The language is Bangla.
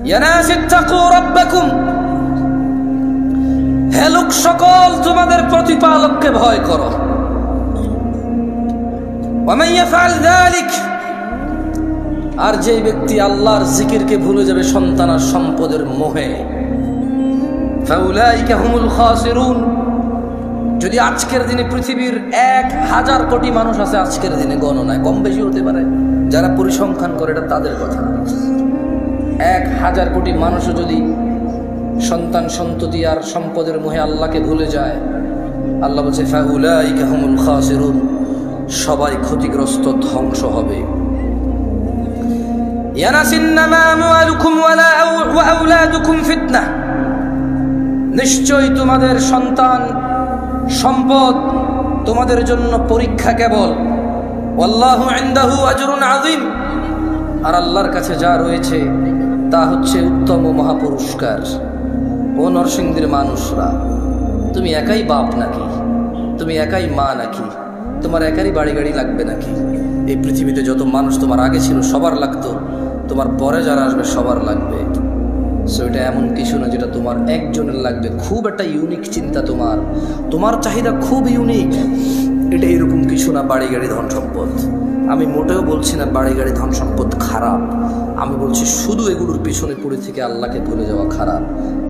ইয়া নাস ইত্তাকু রাব্বাকুম, হে লোক সকল তোমাদের প্রতিপালককে ভয় করো। ওয়া মান ইয়াফআল যালিক, আর যে ব্যক্তি আল্লাহর জিকিরকে ভুলে যাবে সন্তান আর সম্পদের মোহে, ফাউলাইকা হুমুল খাসিরুন। যদি আজকের দিনে পৃথিবীর 1000 কোটি মানুষ আছে, আজকের দিনে গণনায় কম বেশি হতে পারে, যারা পরিসংখ্যান করে এটা তাদের কথা। 1000 কোটি মানুষও যদি সন্তান সন্ততি আর সম্পদের মোহে আল্লাহকে ভুলে যায়, আল্লাহ বলছে ফাউলাইকা হুমুল খাসিরুন, সবাই ক্ষতিগ্রস্ত, ধ্বংস হবে। ইয়া নাস ইন্নামা আমওয়ালুকুম ওয়া আওলাদুকুম ফিতনাহ, নিশ্চয়ই তোমাদের সন্তান সম্পদ তোমাদের জন্য পরীক্ষা কেবল। ওয়াল্লাহু ইনদাহু আজরুন আযীম, আর আল্লাহর কাছে যা রয়েছে তা হচ্ছে উত্তম ও মহাপুরস্কার। ও নরসিংদীর মানুষরা, তুমি একাই বাপ নাকি? তুমি একাই মা নাকি? তোমার একারই বাড়ি গাড়ি লাগবে নাকি? এই পৃথিবীতে যত মানুষ তোমার আগে ছিল সবার লাগতো, তোমার পরে যারা আসবে সবার লাগবে। সো এটা এমন কিছু না যেটা তোমার একজনের লাগবে। খুব একটা ইউনিক চিন্তা, তোমার চাহিদা খুব ইউনিক। এটা এরকম কিছু না বাড়ি গাড়ি ধন সম্পদ। আমি মোটেও বলছি না বাড়ি গাড়ি ধন সম্পদ খারাপ, আমি বলছি শুধু এগুলোর পিছনে পড়ে থেকে আল্লাহকে ভুলে যাওয়া খারাপ।